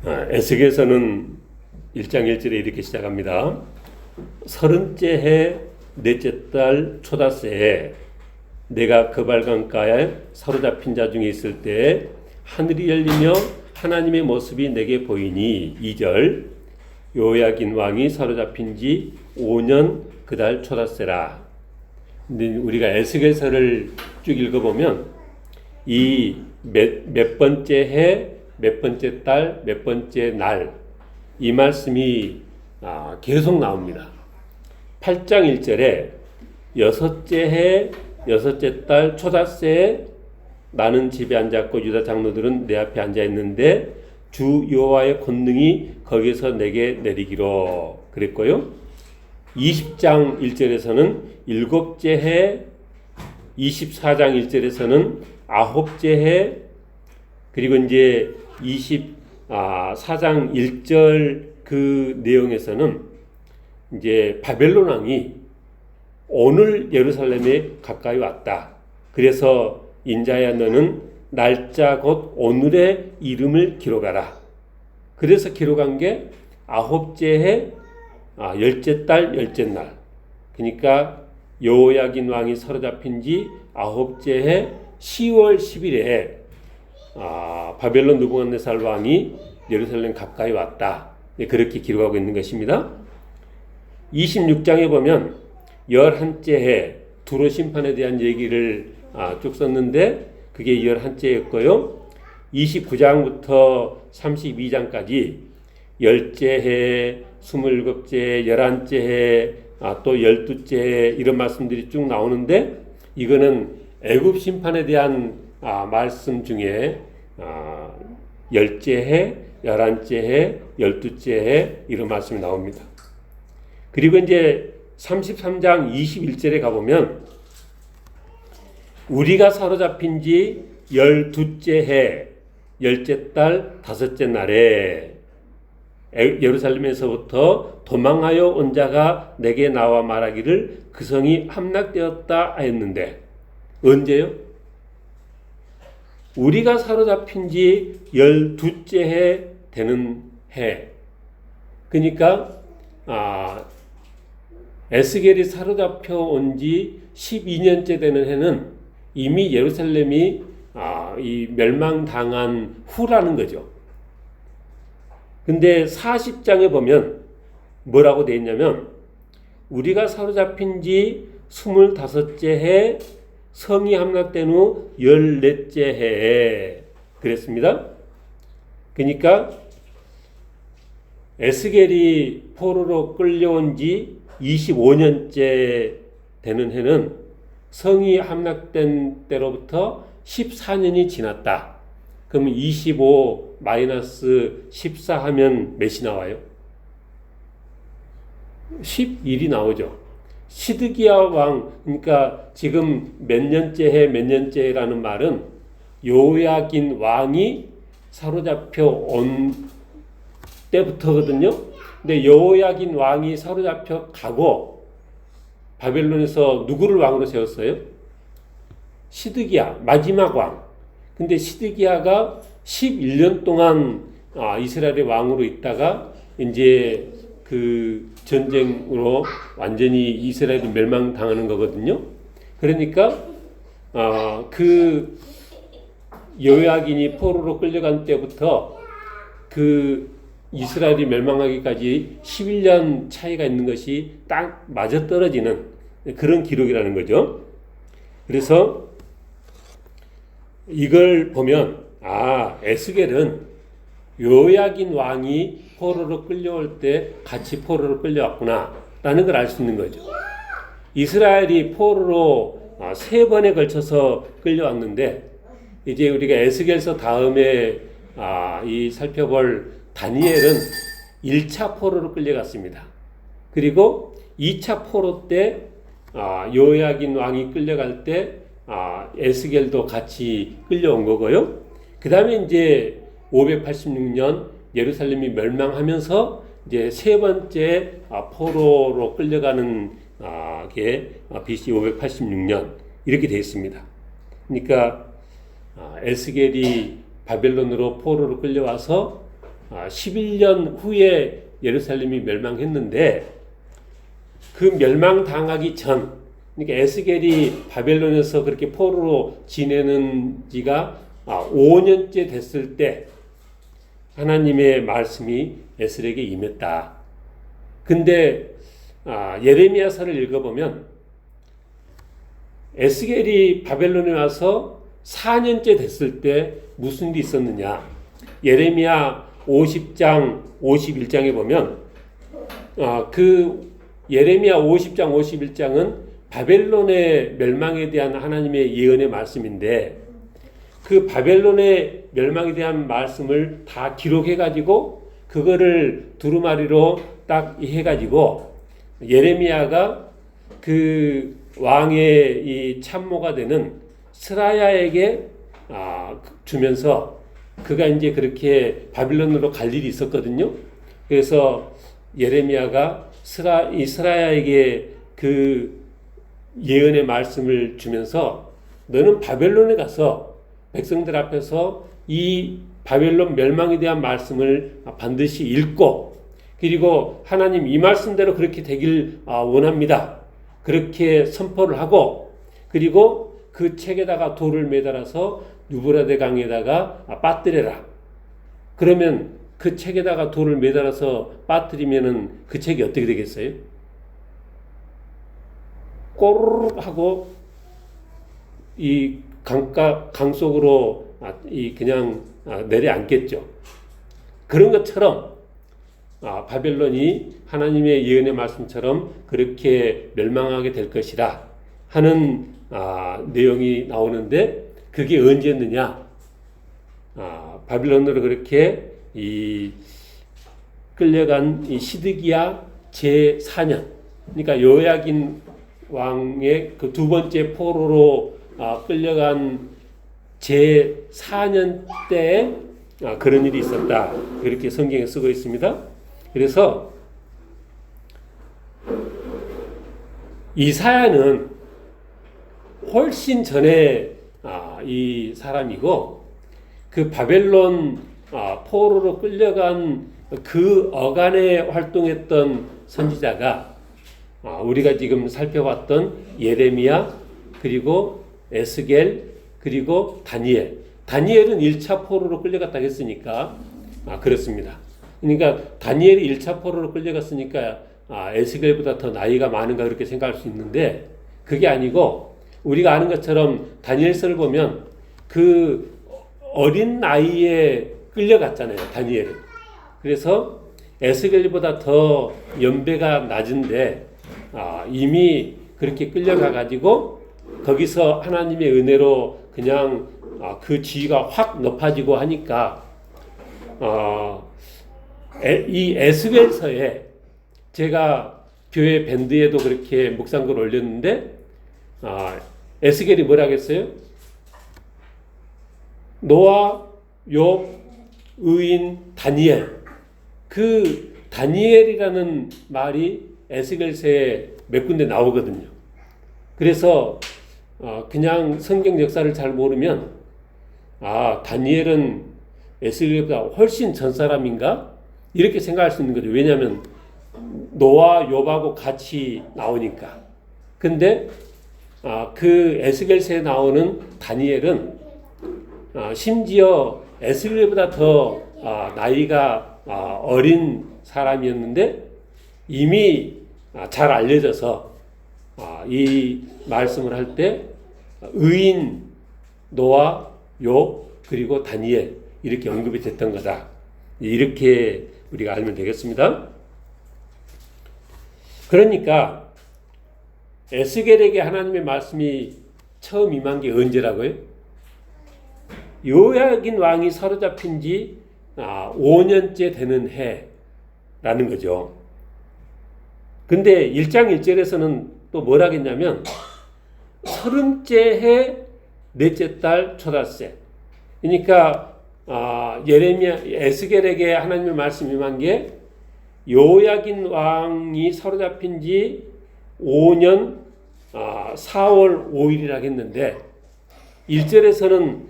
에스겔서는 1장 1절에 이렇게 시작합니다. 30째 해 넷째 달 초닷새에 내가 그발강가에 사로잡힌 자 중에 있을 때 하늘이 열리며 하나님의 모습이 내게 보이니 2절 요야긴 왕이 사로잡힌 지 5년 그 달 초닷새라. 근데 우리가 에스겔서를 쭉 읽어보면 이 몇 번째 해, 몇 번째 달, 몇 번째 날 이 말씀이 계속 나옵니다. 8장 1절에 여섯째 해, 여섯째 달 초닷새에 나는 집에 앉았고 유다 장로들은 내 앞에 앉아 있는데 주 여호와의 권능이 거기서 내게 내리기로 그랬고요. 20장 1절에서는 일곱째 해, 24장 1절에서는 아홉째 해, 그리고 이제 24장 1절 그 내용에서는 이제 바벨론 왕이 오늘 예루살렘에 가까이 왔다. 그래서 인자야 너는 날짜 곧 오늘의 이름을 기록하라. 그래서 기록한 게 아홉째 해, 열째 달, 열째 날. 그러니까 여호야긴 왕이 사로잡힌 지 아홉째 해 10월 10일에 바벨론 느부갓네살 왕이 예루살렘 가까이 왔다. 그렇게 기록하고 있는 것입니다. 26장에 보면 11째 해 두로 심판에 대한 얘기를 쭉 썼는데 그게 11째였고요. 29장부터 32장까지 10째 해, 27째, 11째 해, 또 12째 해 이런 말씀들이 쭉 나오는데 이거는 애굽 심판에 대한 말씀 중에 10째 해, 11째 해, 12째 해 이런 말씀이 나옵니다. 그리고 이제 33장 21절에 가보면 우리가 사로잡힌 지 12째 해, 10째 달, 5째 날에 예루살렘에서부터 도망하여 온 자가 내게 나와 말하기를 그 성이 함락되었다 하였는데 언제요? 우리가 사로잡힌 지 12째 해 되는 해. 그러니까 에스겔이 사로잡혀 온 지 12년째 되는 해는 이미 예루살렘이 이 멸망당한 후라는 거죠. 근데 40장에 보면 뭐라고 되어 있냐면 우리가 사로잡힌 지 25째 해 성이 함락된 후 14째 해에 그랬습니다. 그러니까 에스겔이 포로로 끌려온 지 25년째 되는 해는 성이 함락된 때로부터 14년이 지났다. 그럼 25 마이너스 14 하면 몇이 나와요? 11이 나오죠. 시드기야 왕, 그러니까 지금 몇 년째 해, 몇 년째라는 말은 요야긴 왕이 사로잡혀 온 때부터거든요. 근데 여호야긴 왕이 사로잡혀 가고 바벨론에서 누구를 왕으로 세웠어요? 시드기야, 마지막 왕. 근데 시드기야가 11년 동안 이스라엘의 왕으로 있다가 이제 그 전쟁으로 완전히 이스라엘이 멸망당하는 거거든요. 그러니까 그 여호야긴이 포로로 끌려간 때부터 그 이스라엘이 멸망하기까지 11년 차이가 있는 것이 딱 맞아떨어지는 그런 기록이라는 거죠. 그래서 이걸 보면 에스겔은 요야긴 왕이 포로로 끌려올 때 같이 포로로 끌려왔구나 라는 걸 알 수 있는 거죠. 이스라엘이 포로로 3번에 걸쳐서 끌려왔는데 이제 우리가 에스겔서 다음에 이 살펴볼 다니엘은 1차 포로로 끌려갔습니다. 그리고 2차 포로 때 요야긴 왕이 끌려갈 때 에스겔도 같이 끌려온 거고요. 그 다음에 이제 586년 예루살렘이 멸망하면서 이제 세 번째 포로로 끌려가는 게 BC 586년 이렇게 되어 있습니다. 그러니까 에스겔이 바벨론으로 포로로 끌려와서 11년 후에 예루살렘이 멸망했는데 그 멸망당하기 전, 그러니까 에스겔이 바벨론에서 그렇게 포로로 지내는 지가 5년째 됐을 때 하나님의 말씀이 에스겔에게 임했다. 근데 예레미야서를 읽어보면 에스겔이 바벨론에 와서 4년째 됐을 때 무슨 일이 있었느냐. 예레미야 50장 51장에 보면 그 예레미야 50장 51장은 바벨론의 멸망에 대한 하나님의 예언의 말씀인데 그 바벨론의 멸망에 대한 말씀을 다 기록해가지고 그거를 두루마리로 딱 해가지고 예레미야가 그 왕의 이 참모가 되는 스라야에게 주면서 그가 이제 그렇게 바빌론으로 갈 일이 있었거든요. 그래서 예레미야가 스라야에게 그 예언의 말씀을 주면서 너는 바벨론에 가서 백성들 앞에서 이 바벨론 멸망에 대한 말씀을 반드시 읽고 그리고 하나님 이 말씀대로 그렇게 되길 원합니다. 그렇게 선포를 하고 그리고 그 책에다가 돌을 매달아서 유브라데 강에다가 빠뜨려라. 그러면 그 책에다가 돌을 매달아서 빠뜨리면은 그 책이 어떻게 되겠어요? 꼬르륵 하고 이 강 속으로 그냥 내려앉겠죠. 그런 것처럼 바벨론이 하나님의 예언의 말씀처럼 그렇게 멸망하게 될 것이라 하는 내용이 나오는데 그게 언제였느냐? 바빌론으로 그렇게 끌려간 이 시드기야 제4년, 그러니까 요야긴 왕의 그 두 번째 포로로 끌려간 제4년 때에 그런 일이 있었다. 그렇게 성경에 쓰고 있습니다. 그래서 이사야는 훨씬 전에 이 사람이고 그 바벨론 포로로 끌려간 그 어간에 활동했던 선지자가 우리가 지금 살펴봤던 예레미야 그리고 에스겔 그리고 다니엘은 1차 포로로 끌려갔다 했으니까 그렇습니다. 그러니까 다니엘이 1차 포로로 끌려갔으니까 에스겔보다 더 나이가 많은가 그렇게 생각할 수 있는데 그게 아니고 우리가 아는 것처럼 다니엘서를 보면 그 어린 나이에 끌려갔잖아요. 다니엘은. 그래서 에스겔보다 더 연배가 낮은데 이미 그렇게 끌려가 가지고 거기서 하나님의 은혜로 그냥 그 지위가 확 높아지고 하니까 이 에스겔서에 제가 교회 밴드에도 그렇게 묵상글 올렸는데 에스겔이 뭐라고 했어요? 노아, 욥, 의인, 다니엘. 그 다니엘이라는 말이 에스겔서에 몇 군데 나오거든요. 그래서 그냥 성경 역사를 잘 모르면 다니엘은 에스겔보다 훨씬 전 사람인가? 이렇게 생각할 수 있는 거죠. 왜냐하면 노아, 욥하고 같이 나오니까. 근데 그 에스겔서에 나오는 다니엘은 심지어 에스겔보다 더 나이가 어린 사람이었는데 이미 잘 알려져서 이 말씀을 할 때 의인 노아, 욥 그리고 다니엘 이렇게 언급이 됐던 거다. 이렇게 우리가 알면 되겠습니다. 그러니까 에스겔에게 하나님의 말씀이 처음 임한 게 언제라고요? 요야긴 왕이 사로잡힌 지 5년째 되는 해라는 거죠. 근데 1장 1절에서는 또 뭘 하겠냐면 30째 해 넷째 달 초닷새. 그러니까 에스겔에게 하나님의 말씀이 임한 게 요야긴 왕이 사로잡힌 지 5년 4월 5일이라고 했는데 1절에서는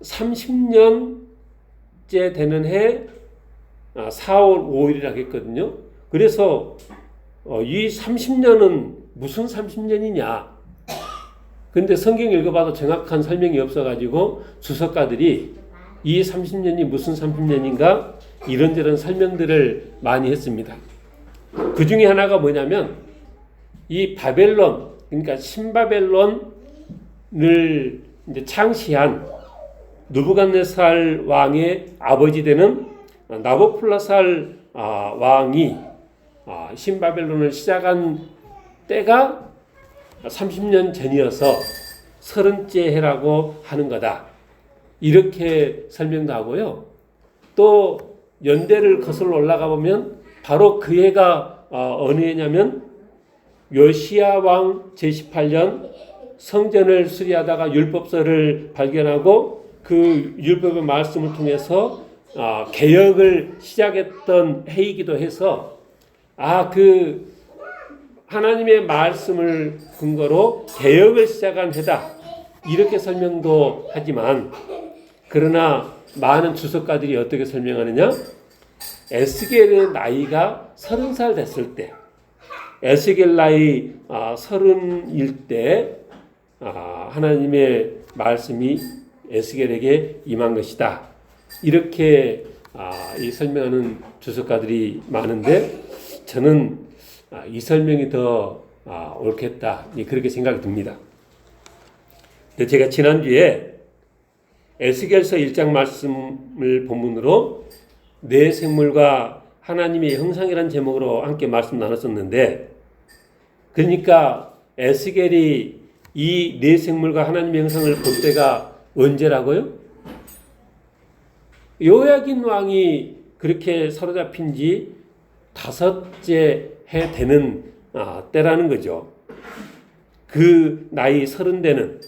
30년째 되는 해 4월 5일이라고 했거든요. 그래서 이 30년은 무슨 30년이냐? 근데 성경 읽어봐도 정확한 설명이 없어가지고 주석가들이 이 30년이 무슨 30년인가 이런저런 설명들을 많이 했습니다. 그 중에 하나가 뭐냐면 이 바벨론, 그러니까 신바벨론을 이제 창시한 느부갓네살 왕의 아버지 되는 나보콜라살 왕이 신바벨론을 시작한 때가 30년 전이어서 30째 해라고 하는 거다. 이렇게 설명도 하고요. 또 연대를 거슬러 올라가 보면 바로 그 해가 어느 해냐면 요시야 왕 제18년 성전을 수리하다가 율법서를 발견하고 그 율법의 말씀을 통해서 개혁을 시작했던 해이기도 해서 그 하나님의 말씀을 근거로 개혁을 시작한 해다. 이렇게 설명도 하지만 그러나 많은 주석가들이 어떻게 설명하느냐? 에스겔의 나이가 30살 됐을 때 에스겔 나이 30일 때 하나님의 말씀이 에스겔에게 임한 것이다. 이렇게 이 설명하는 주석가들이 많은데 저는 이 설명이 더 옳겠다. 그렇게 생각이 듭니다. 제가 지난주에 에스겔서 1장 말씀을 본문으로 내 생물과 하나님의 형상이라는 제목으로 함께 말씀 나눴었는데 그러니까 에스겔이 이 내 생물과 하나님의 형상을 볼 때가 언제라고요? 요야긴 왕이 그렇게 사로잡힌 지 5째 해 되는 때라는 거죠. 그 나이 30되는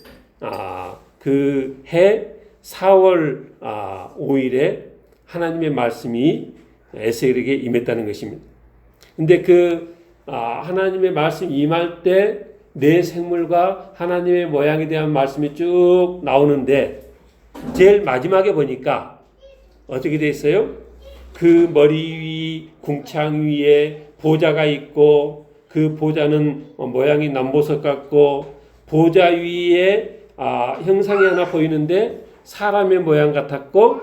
그 해 4월 5일에 하나님의 말씀이 에스겔에게 임했다는 것입니다. 근데 그 하나님의 말씀이 임할 때 내 생물과 하나님의 모양에 대한 말씀이 쭉 나오는데 제일 마지막에 보니까 어떻게 돼 있어요? 그 머리 위 궁창 위에 보좌가 있고 그 보좌는 모양이 남보석 같고 보좌 위에 형상이 하나 보이는데 사람의 모양 같았고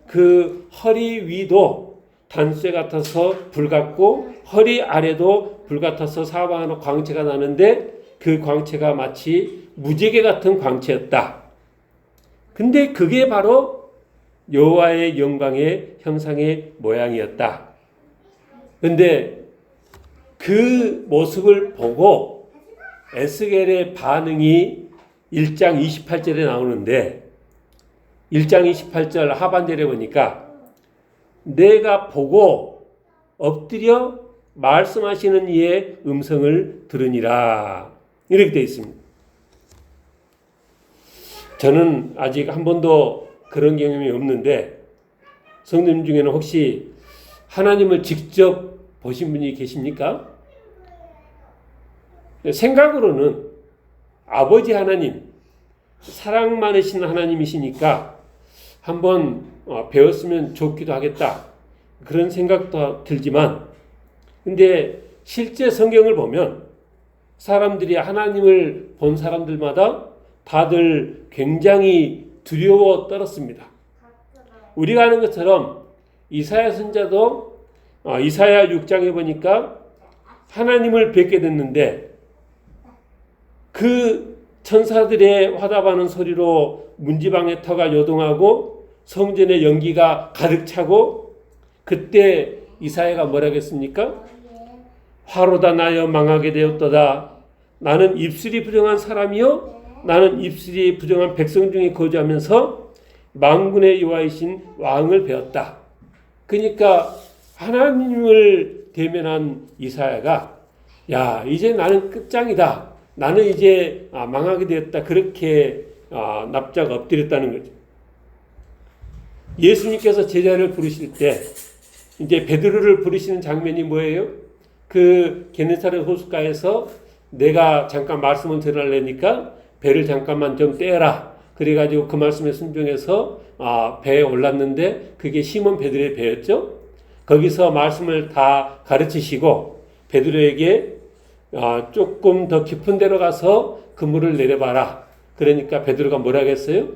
그 허리 위도 단쇠 같아서 불 같고 허리 아래도 불 같아서 사방으로 광채가 나는데 그 광채가 마치 무지개 같은 광채였다. 근데 그게 바로 여호와의 영광의 형상의 모양이었다. 근데 그 모습을 보고 에스겔의 반응이 1장 28절에 나오는데 1장 28절 하반절에 보니까 내가 보고 엎드려 말씀하시는 이의 음성을 들으니라 이렇게 되어 있습니다. 저는 아직 한 번도 그런 경험이 없는데 성도님 중에는 혹시 하나님을 직접 보신 분이 계십니까? 생각으로는 아버지 하나님, 사랑 많으신 하나님이시니까 한번 배웠으면 좋기도 하겠다. 그런 생각도 들지만 근데 실제 성경을 보면 사람들이 하나님을 본 사람들마다 다들 굉장히 두려워 떨었습니다. 우리가 아는 것처럼 이사야 선자도 이사야 6장에 보니까 하나님을 뵙게 됐는데 그 천사들의 화답하는 소리로 문지방의 터가 요동하고 성전의 연기가 가득 차고 그때 이사야가 뭐라고 했습니까? 화로다 나여 망하게 되었도다. 나는 입술이 부정한 사람이요 나는 입술이 부정한 백성 중에 거주하면서 만군의 여호와이신 왕을 배웠다. 그러니까 하나님을 대면한 이사야가 야 이제 나는 끝장이다. 나는 이제 망하게 되었다. 그렇게 납작 엎드렸다는 거죠. 예수님께서 제자를 부르실 때 이제 베드로를 부르시는 장면이 뭐예요? 그 게네사렛 호숫가에서 내가 잠깐 말씀을 전하려니까 배를 잠깐만 좀 떼어라. 그래가지고 그 말씀에 순종해서 배에 올랐는데 그게 시몬 베드로의 배였죠. 거기서 말씀을 다 가르치시고 베드로에게 조금 더 깊은 데로 가서 그물을 내려봐라. 그러니까 베드로가 뭐라 했어요?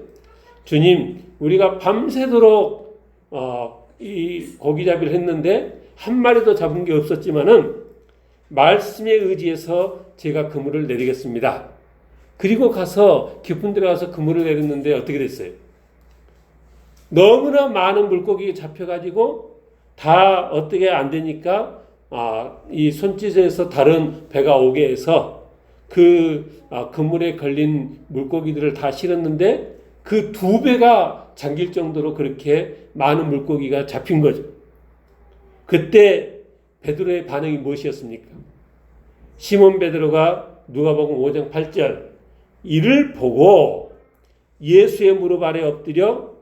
주님, 우리가 밤새도록 이 고기잡이를 했는데 한 마리도 잡은 게 없었지만은 말씀에 의지해서 제가 그물을 내리겠습니다. 그리고 가서 깊은 데로 가서 그물을 내렸는데 어떻게 됐어요? 너무나 많은 물고기가 잡혀가지고 다 어떻게 안 되니까 이 손짓에서 다른 배가 오게 해서 그물에 걸린 물고기들을 다 실었는데 그 2배가 잠길 정도로 그렇게 많은 물고기가 잡힌 거죠. 그때 베드로의 반응이 무엇이었습니까? 시몬 베드로가 누가복음 5장 8절 이를 보고 예수의 무릎 아래 엎드려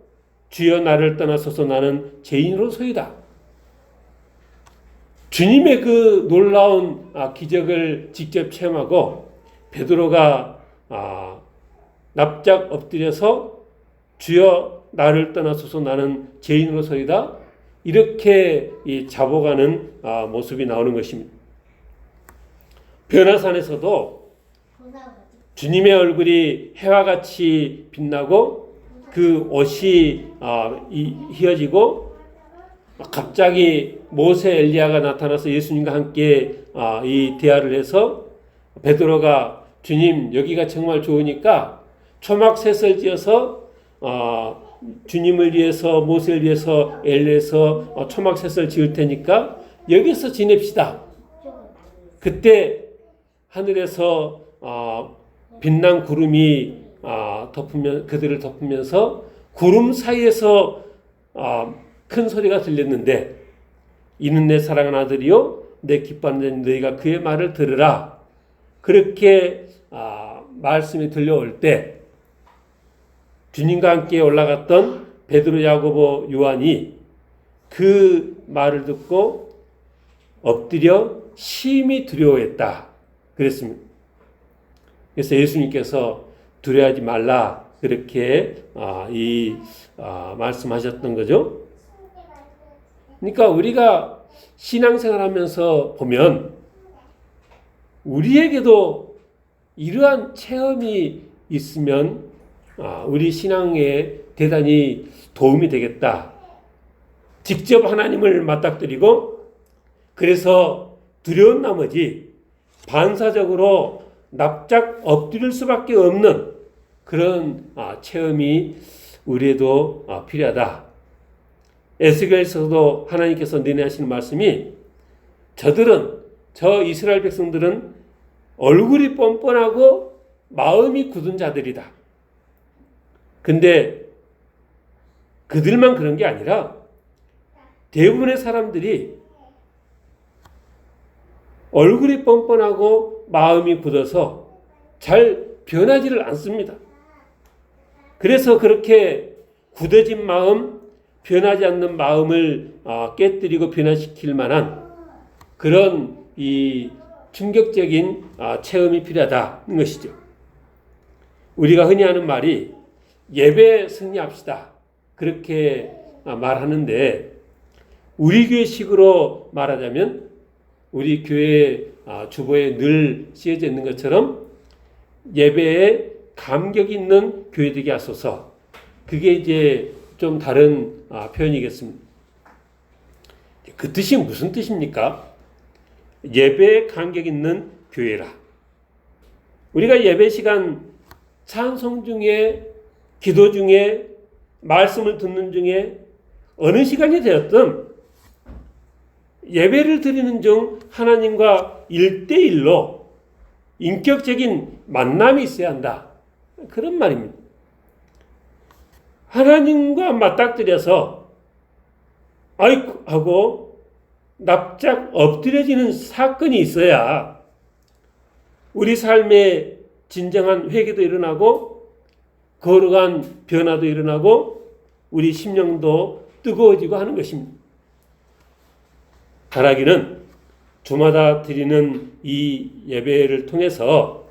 주여 나를 떠나소서 나는 죄인으로소이다. 주님의 그 놀라운 기적을 직접 체험하고 베드로가 납작 엎드려서 주여 나를 떠나소서 나는 죄인으로소이다. 이렇게 잡아가는 모습이 나오는 것입니다. 변화산에서도 주님의 얼굴이 해와 같이 빛나고 그 옷이 휘어지고 갑자기 모세 엘리야가 나타나서 예수님과 함께 이 대화를 해서 베드로가 주님 여기가 정말 좋으니까 초막셋을 지어서 주님을 위해서 모세를 위해서 엘리에서 초막셋을 지을 테니까 여기서 지냅시다. 그때 하늘에서 빛난 구름이 그들을 덮으면서 구름 사이에서 큰 소리가 들렸는데 이는 내 사랑하는 아들이요 내 기뻐하는 너희가 그의 말을 들으라. 그렇게 말씀이 들려올 때 주님과 함께 올라갔던 베드로, 야고보, 요한이 그 말을 듣고 엎드려 심히 두려워했다. 그랬습니다. 그래서 예수님께서 두려워하지 말라 그렇게 말씀하셨던 거죠. 그러니까 우리가 신앙생활하면서 보면 우리에게도 이러한 체험이 있으면 우리 신앙에 대단히 도움이 되겠다. 직접 하나님을 맞닥뜨리고 그래서 두려운 나머지 반사적으로 납작 엎드릴 수밖에 없는 그런 체험이 우리에도 필요하다. 에스겔에서도 하나님께서 내내하시는 말씀이 저 이스라엘 백성들은 얼굴이 뻔뻔하고 마음이 굳은 자들이다. 근데 그들만 그런 게 아니라 대부분의 사람들이 얼굴이 뻔뻔하고 마음이 굳어서 잘 변하지를 않습니다. 그래서 그렇게 굳어진 마음, 변하지 않는 마음을 깨뜨리고 변화시킬 만한 그런 이 충격적인 체험이 필요하다는 것이죠. 우리가 흔히 하는 말이 예배 승리합시다. 그렇게 말하는데 우리 교회식으로 말하자면 우리 교회 주보에 늘 쓰여져 있는 것처럼 예배에 감격 있는 교회 되게 하소서. 그게 이제 좀 다른 표현이겠습니다. 그 뜻이 무슨 뜻입니까? 예배에 감격 있는 교회라. 우리가 예배 시간 찬송 중에 기도 중에 말씀을 듣는 중에 어느 시간이 되었든 예배를 드리는 중 하나님과 1대1로 인격적인 만남이 있어야 한다. 그런 말입니다. 하나님과 맞닥뜨려서 아이고 하고 납작 엎드려지는 사건이 있어야 우리 삶에 진정한 회개도 일어나고 거룩한 변화도 일어나고 우리 심령도 뜨거워지고 하는 것입니다. 바라기는 주마다 드리는 이 예배를 통해서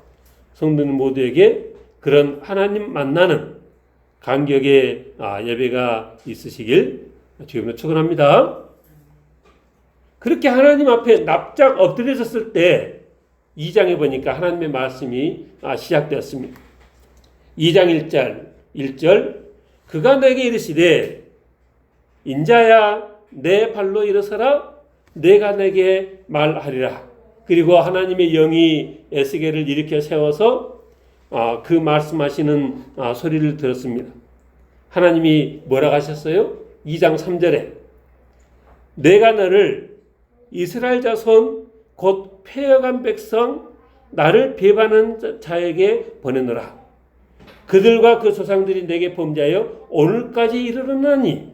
성도들 모두에게 그런 하나님 만나는 감격의 예배가 있으시길 주님으로 축원합니다. 그렇게 하나님 앞에 납작 엎드려졌을 때 2장에 보니까 하나님의 말씀이 시작되었습니다. 2장 1절 그가 내게 이르시되 인자야 내 발로 일어서라 내가 내게 말하리라. 그리고 하나님의 영이 에스겔을 일으켜 세워서 그 말씀하시는 소리를 들었습니다. 하나님이 뭐라고 하셨어요? 2장 3절에 내가 너를 이스라엘 자손 곧 패역한 백성 나를 배반하는 자에게 보내노라. 그들과 그 조상들이 내게 범죄하여 오늘까지 이르렀나니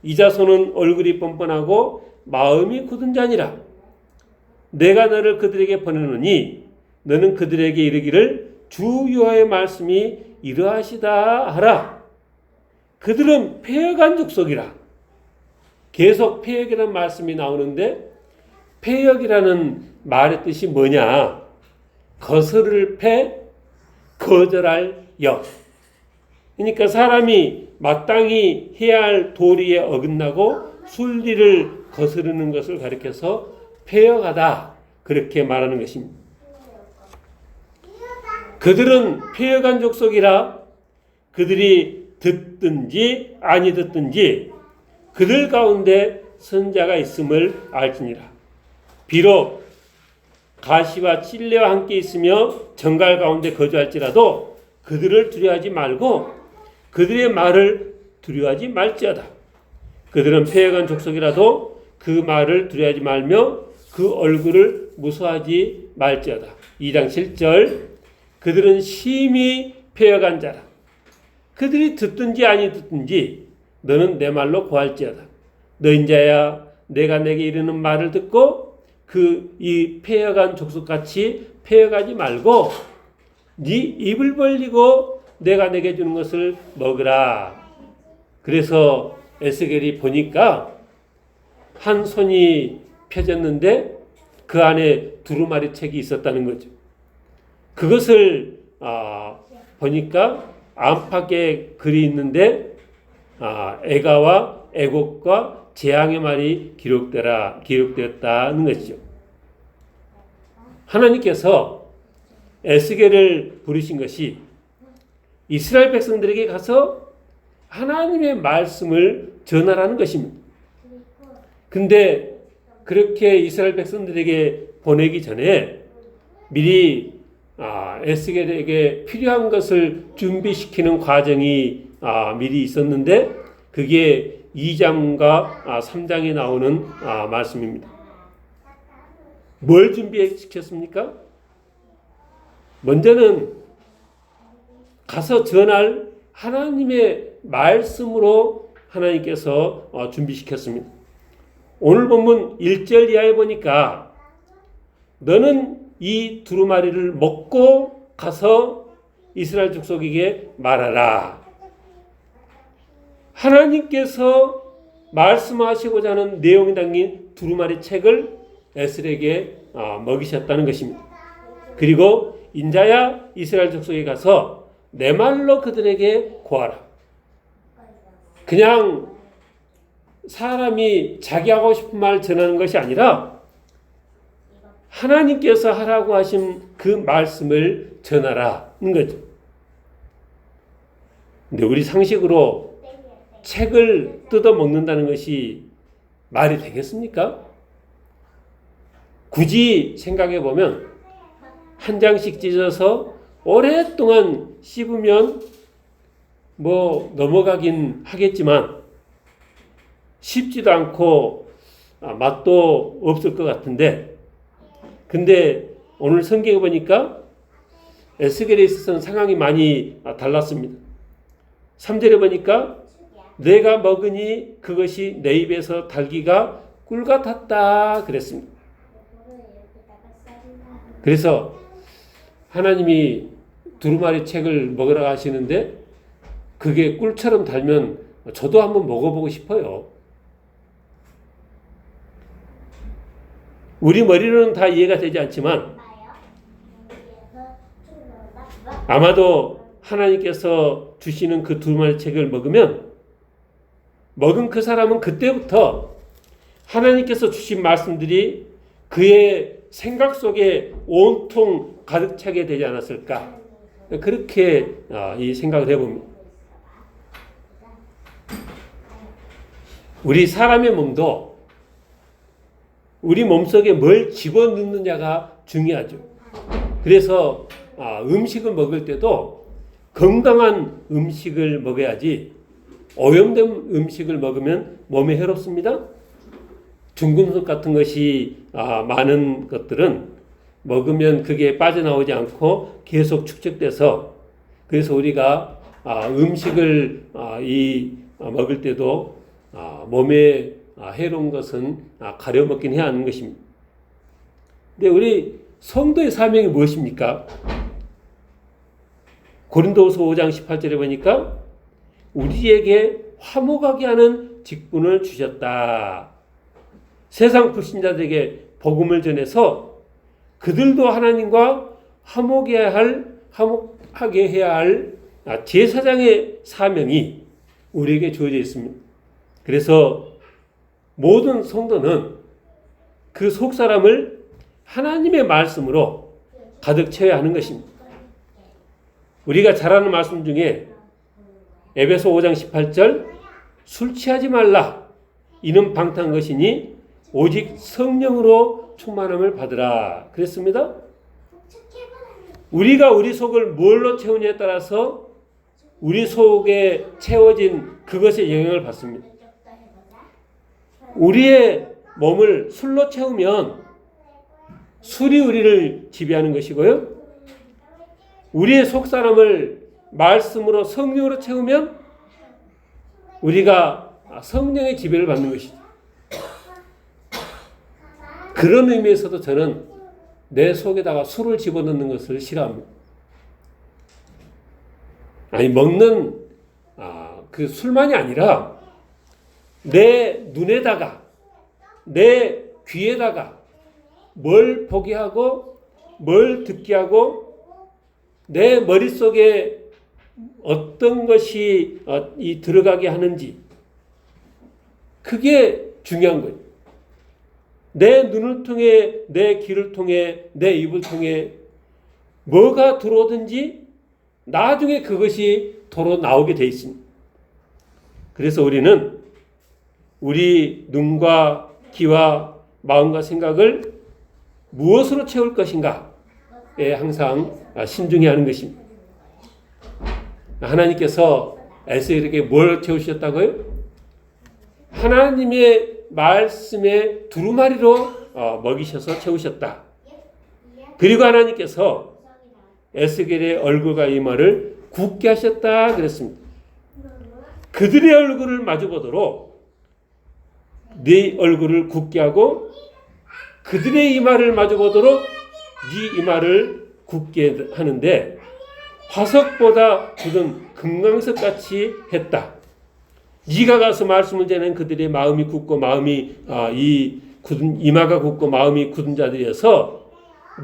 이 자손은 얼굴이 뻔뻔하고 마음이 굳은 자니라. 내가 너를 그들에게 보내노니 너는 그들에게 이르기를 주 여호와의 말씀이 이러하시다 하라. 그들은 패역한 족속이라. 계속 패역이라는 말씀이 나오는데 패역이라는 말의 뜻이 뭐냐? 거스를 패, 거절할 역. 그러니까 사람이 마땅히 해야 할 도리에 어긋나고 순리를 거스르는 것을 가리켜서 패역하다 그렇게 말하는 것입니다. 그들은 패역한 족속이라 그들이 듣든지 아니 듣든지 그들 가운데 선자가 있음을 알지니라. 비록 가시와 찔레와 함께 있으며 정갈 가운데 거주할지라도 그들을 두려워하지 말고 그들의 말을 두려워하지 말지어다. 그들은 패역한 족속이라도 그 말을 두려워하지 말며 그 얼굴을 무서워하지 말지어다. 2장 7절 그들은 심히 패역한 자라. 그들이 듣든지 아니 듣든지 너는 내 말로 고할지어다. 너 인자야 내가 내게 이르는 말을 듣고 이 패역한 족속같이 패역하지 말고 네 입을 벌리고 내가 내게 주는 것을 먹으라. 그래서 에스겔이 보니까 한 손이 펴졌는데 그 안에 두루마리 책이 있었다는 거죠. 그것을 보니까 안팎에 글이 있는데 애가와 애곡과 재앙의 말이 기록되었다는 것이죠. 하나님께서 에스겔을 부르신 것이 이스라엘 백성들에게 가서 하나님의 말씀을 전하라는 것입니다. 근데 그렇게 이스라엘 백성들에게 보내기 전에 미리 에스겔에게 필요한 것을 준비시키는 과정이 미리 있었는데 그게 2장과 3장에 나오는 말씀입니다. 뭘 준비시켰습니까? 먼저는 가서 전할 하나님의 말씀으로 하나님께서 준비시켰습니다. 오늘 본문 1절 이하에 보니까 너는 이 두루마리를 먹고 가서 이스라엘 족속에게 말하라. 하나님께서 말씀하시고자 하는 내용이 담긴 두루마리 책을 에스겔에게 먹이셨다는 것입니다. 그리고 인자야 이스라엘 족속에 가서 내 말로 그들에게 고하라. 그냥 사람이 자기 하고 싶은 말 전하는 것이 아니라 하나님께서 하라고 하신 그 말씀을 전하라는 거죠. 근데 우리 상식으로 책을 뜯어 먹는다는 것이 말이 되겠습니까? 굳이 생각해 보면 한 장씩 찢어서 오랫동안 씹으면 넘어가긴 하겠지만 쉽지도 않고 맛도 없을 것 같은데, 근데 오늘 성경에 보니까 에스겔에 있어서는 상황이 많이 달랐습니다. 3절에 보니까 내가 먹으니 그것이 내 입에서 달기가 꿀 같았다 그랬습니다. 그래서 하나님이 두루마리 책을 먹으라고 하시는데 그게 꿀처럼 달면 저도 한번 먹어보고 싶어요. 우리 머리로는 다 이해가 되지 않지만 아마도 하나님께서 주시는 그 두루마리 책을 먹으면 먹은 그 사람은 그때부터 하나님께서 주신 말씀들이 그의 생각 속에 온통 가득 차게 되지 않았을까? 그렇게 이 생각을 해봅니다. 우리 사람의 몸도 우리 몸속에 뭘 집어넣느냐가 중요하죠. 그래서 음식을 먹을 때도 건강한 음식을 먹어야지 오염된 음식을 먹으면 몸에 해롭습니다. 중금속 같은 것이 많은 것들은 먹으면 그게 빠져나오지 않고 계속 축적돼서, 그래서 우리가 음식을 먹을 때도 몸에 해로운 것은 가려 먹긴 해야 하는 것입니다. 근데 우리 성도의 사명이 무엇입니까? 고린도후서 5장 18절에 보니까 우리에게 화목하게 하는 직분을 주셨다. 세상 불신자들에게 복음을 전해서 그들도 하나님과 화목하게 해야 할 제사장의 사명이 우리에게 주어져 있습니다. 그래서 모든 성도는 그 속사람을 하나님의 말씀으로 가득 채워야 하는 것입니다. 우리가 잘 아는 말씀 중에 에베소 5장 18절 술 취하지 말라 이는 방탕한 것이니 오직 성령으로 충만함을 받으라 그랬습니다. 우리가 우리 속을 뭘로 채우냐에 따라서 우리 속에 채워진 그것의 영향을 받습니다. 우리의 몸을 술로 채우면 술이 우리를 지배하는 것이고요. 우리의 속사람을 말씀으로 성령으로 채우면 우리가 성령의 지배를 받는 것이죠. 그런 의미에서도 저는 내 속에다가 술을 집어넣는 것을 싫어합니다. 아니 먹는 그 술만이 아니라 내 눈에다가 내 귀에다가 뭘 보게 하고 뭘 듣게 하고 내 머릿속에 어떤 것이 들어가게 하는지 그게 중요한 거예요. 내 눈을 통해 내 귀를 통해 내 입을 통해 뭐가 들어오든지 나중에 그것이 도로 나오게 돼 있습니다. 그래서 우리는 우리 눈과 귀와 마음과 생각을 무엇으로 채울 것인가에 항상 신중해야 하는 것입니다. 하나님께서 에스겔에게 뭘 채우셨다고요? 하나님의 말씀에 두루마리로 먹이셔서 채우셨다. 그리고 하나님께서 에스겔의 얼굴과 이마를 굳게 하셨다 그랬습니다. 그들의 얼굴을 마주보도록 네 얼굴을 굳게 하고 그들의 이마를 마주보도록 네 이마를 굳게 하는데 화석보다 굳은 금강석같이 했다. 네가 가서 말씀을 전하는 그들의 마음이 굳고 마음이 이마가 굳고 마음이 굳은 자들이어서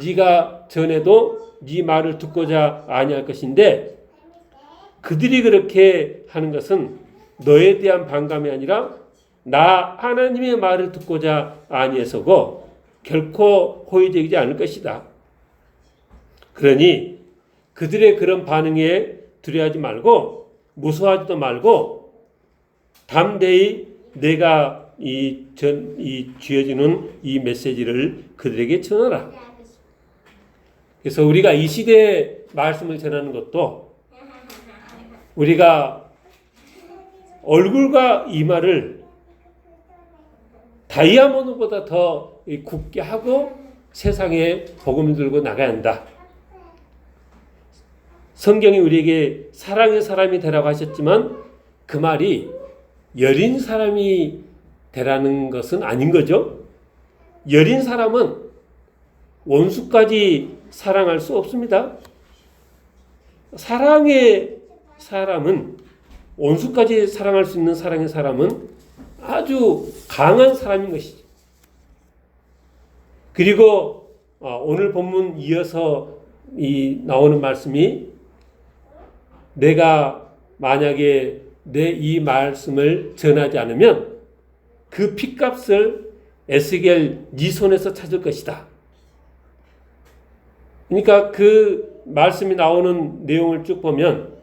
네가 전에도 네 말을 듣고자 아니할 것인데 그들이 그렇게 하는 것은 너에 대한 반감이 아니라 나 하나님의 말을 듣고자 아니해서고 결코 호의적이지 않을 것이다. 그러니 그들의 그런 반응에 두려워하지 말고 무서워하지도 말고 담대히 내가 쥐어주는 이 메시지를 그들에게 전하라. 그래서 우리가 이 시대에 말씀을 전하는 것도 우리가 얼굴과 이마를 다이아몬드보다 더 굳게 하고 세상에 복음을 들고 나가야 한다. 성경이 우리에게 사랑의 사람이 되라고 하셨지만 그 말이 여린 사람이 되라는 것은 아닌 거죠. 여린 사람은 원수까지 사랑할 수 없습니다. 사랑의 사람은 원수까지 사랑할 수 있는 사랑의 사람은 아주 강한 사람인 것이죠. 그리고 오늘 본문 이어서 나오는 말씀이 내가 만약에 내 이 말씀을 전하지 않으면 그 핏값을 에스겔 네 손에서 찾을 것이다. 그러니까 그 말씀이 나오는 내용을 쭉 보면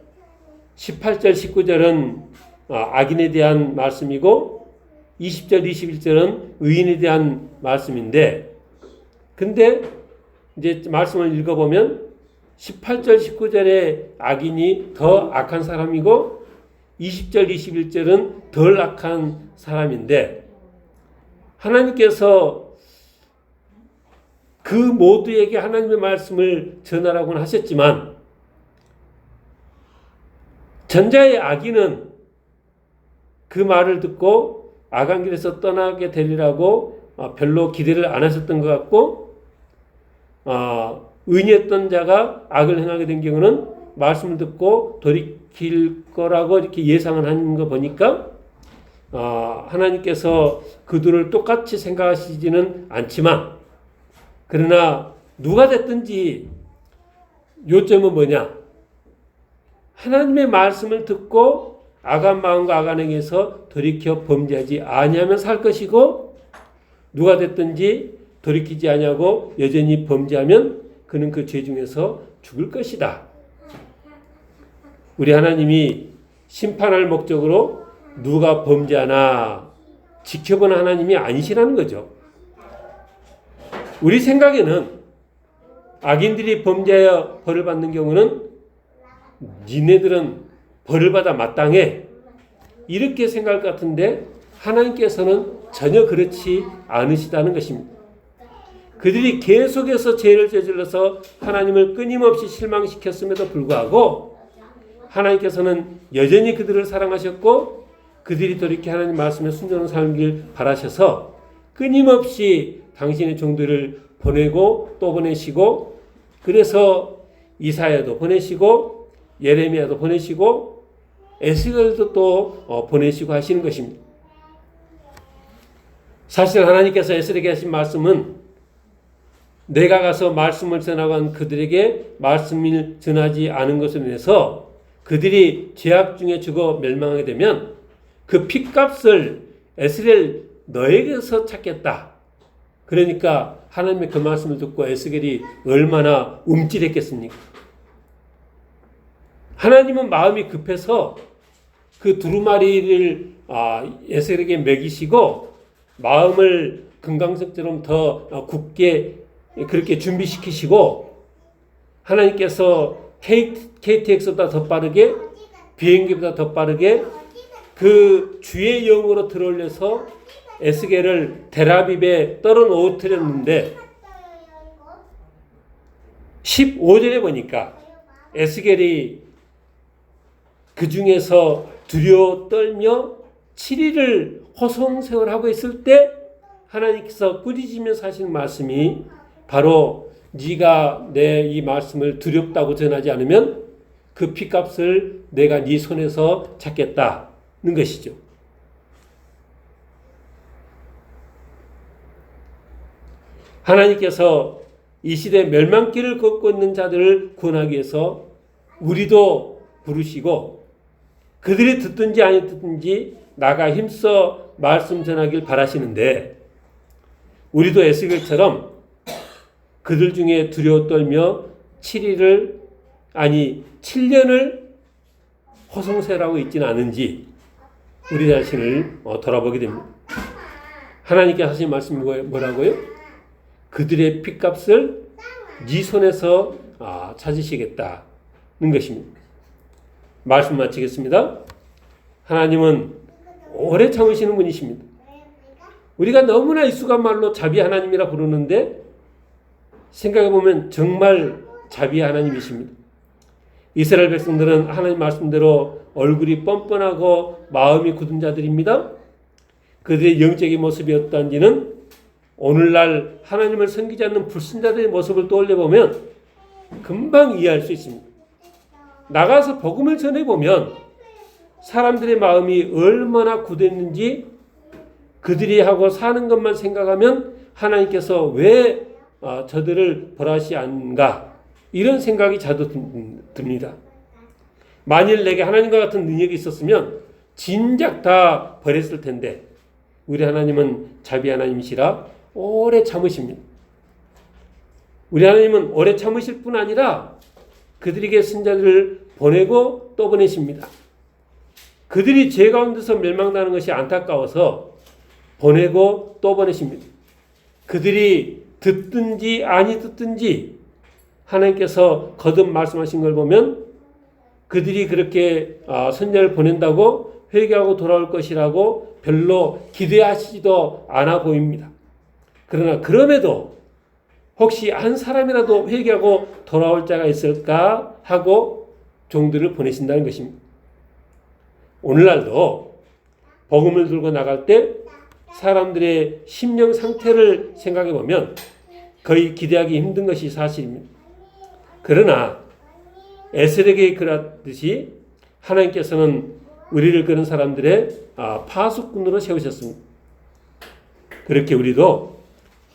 18절 19절은 악인에 대한 말씀이고 20절 21절은 의인에 대한 말씀인데, 근데 이제 말씀을 읽어보면 18절 19절에 악인이 더 악한 사람이고 20절 21절은 덜 악한 사람인데, 하나님께서 그 모두에게 하나님의 말씀을 전하라고는 하셨지만 전자의 악인은 그 말을 듣고 악한 길에서 떠나게 되리라고 별로 기대를 안 하셨던 것 같고, 의인이었던 자가 악을 행하게 된 경우는 말씀을 듣고 돌이킬 거라고 이렇게 예상을 하는 거 보니까 하나님께서 그들을 똑같이 생각하시지는 않지만, 그러나 누가 됐든지 요점은 뭐냐? 하나님의 말씀을 듣고 악한 마음과 악한 행에서 돌이켜 범죄하지 아니하면 살 것이고, 누가 됐든지 돌이키지 아니하고 여전히 범죄하면 그는 그 죄 중에서 죽을 것이다. 우리 하나님이 심판할 목적으로 누가 범죄하나 지켜보는 하나님이 아니시라는 거죠. 우리 생각에는 악인들이 범죄하여 벌을 받는 경우는 니네들은 벌을 받아 마땅해, 이렇게 생각할 것 같은데 하나님께서는 전혀 그렇지 않으시다는 것입니다. 그들이 계속해서 죄를 저질러서 하나님을 끊임없이 실망시켰음에도 불구하고 하나님께서는 여전히 그들을 사랑하셨고 그들이 돌이켜 하나님 말씀에 순종하는 삶을 바라셔서 끊임없이 당신의 종들을 보내고 또 보내시고, 그래서 이사야도 보내시고 예레미야도 보내시고 에스겔도 또 보내시고 하시는 것입니다. 사실 하나님께서 에스겔에게 하신 말씀은 내가 가서 말씀을 전하고 한 그들에게 말씀을 전하지 않은 것으로 인해서 그들이 죄악 중에 죽어 멸망하게 되면 그 핏값을 에스겔 너에게서 찾겠다. 그러니까 하나님의 그 말씀을 듣고 에스겔이 얼마나 움찔했겠습니까? 하나님은 마음이 급해서 그 두루마리를 에스겔에게 먹이시고 마음을 금강석처럼 더 굳게 그렇게 준비시키시고, 하나님께서 KTX보다 더 빠르게, 비행기보다 더 빠르게 그 주의 영으로 들어올려서 에스겔을 텔아비브에 떨어놓으셨는데 15절에 보니까 에스겔이 그 중에서 두려워 떨며 7일을 호송세월하고 있을 때 하나님께서 꾸짖으면서 하시는 말씀이 바로 네가 내 이 말씀을 두렵다고 전하지 않으면 그 핏값을 내가 네 손에서 찾겠다는 것이죠. 하나님께서 이 시대 멸망길을 걷고 있는 자들을 구원하기 위해서 우리도 부르시고 그들이 듣든지 아니 듣든지 나가 힘써 말씀 전하길 바라시는데, 우리도 에스겔처럼 그들 중에 두려워 떨며 7년을 호송세라고 있지는 않은지 우리 자신을 돌아보게 됩니다. 하나님께서 하신 말씀이 뭐라고요? 그들의 핏값을 네 손에서 찾으시겠다는 것입니다. 말씀 마치겠습니다. 하나님은 오래 참으시는 분이십니다. 우리가 너무나 익숙한 말로 자비 하나님이라 부르는데 생각해보면 정말 자비 하나님이십니다. 이스라엘 백성들은 하나님 말씀대로 얼굴이 뻔뻔하고 마음이 굳은 자들입니다. 그들의 영적인 모습이 어떤지는 오늘날 하나님을 섬기지 않는 불신자들의 모습을 떠올려보면 금방 이해할 수 있습니다. 나가서 복음을 전해보면 사람들의 마음이 얼마나 굳었는지 그들이 하고 사는 것만 생각하면 하나님께서 왜 저들을 벌하시 않은가, 이런 생각이 자주 듭니다. 만일 내게 하나님과 같은 능력이 있었으면 진작 다 버렸을 텐데 우리 하나님은 자비 하나님이시라 오래 참으십니다. 우리 하나님은 오래 참으실 뿐 아니라 그들에게 선자들을 보내고 또 보내십니다. 그들이 죄 가운데서 멸망당하는 것이 안타까워서 보내고 또 보내십니다. 그들이 듣든지 아니 듣든지 하나님께서 거듭 말씀하신 걸 보면 그들이 그렇게 선자를 보낸다고 회개하고 돌아올 것이라고 별로 기대하시지도 않아 보입니다. 그러나 그럼에도 혹시 한 사람이라도 회개하고 돌아올 자가 있을까 하고 종들을 보내신다는 것입니다. 오늘날도 복음을 들고 나갈 때 사람들의 심령 상태를 생각해 보면 거의 기대하기 힘든 것이 사실입니다. 그러나 에스겔에게 그랬듯이 하나님께서는 우리를 그런 사람들의 파수꾼으로 세우셨습니다. 그렇게 우리도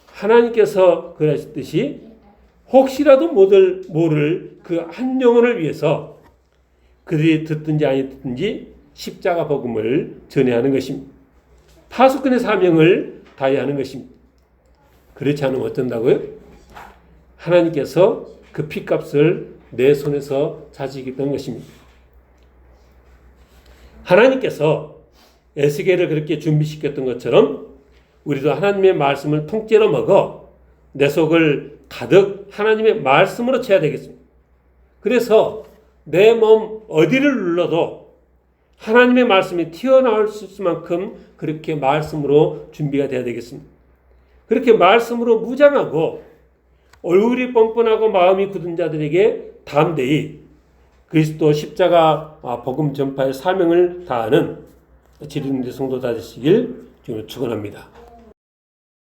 하나님께서 그러셨듯이 혹시라도 모를 그 한 영혼을 위해서 그들이 듣든지 아니 듣든지 십자가 복음을 전해야 하는 것입니다. 파수꾼의 사명을 다해야 하는 것입니다. 그렇지 않으면 어쩐다고요? 하나님께서 그 핏값을 내 손에서 자시겠다는 것입니다. 하나님께서 에스겔을 그렇게 준비시켰던 것처럼 우리도 하나님의 말씀을 통째로 먹어 내 속을 가득 하나님의 말씀으로 채워야 되겠습니다. 그래서 내 몸 어디를 눌러도 하나님의 말씀이 튀어나올 수 있을 만큼 그렇게 말씀으로 준비가 되어야 되겠습니다. 그렇게 말씀으로 무장하고 얼굴이 뻔뻔하고 마음이 굳은 자들에게 담대히 그리스도 십자가 복음 전파의 사명을 다하는 지리는 성도 다 되시길 주님을 축원합니다.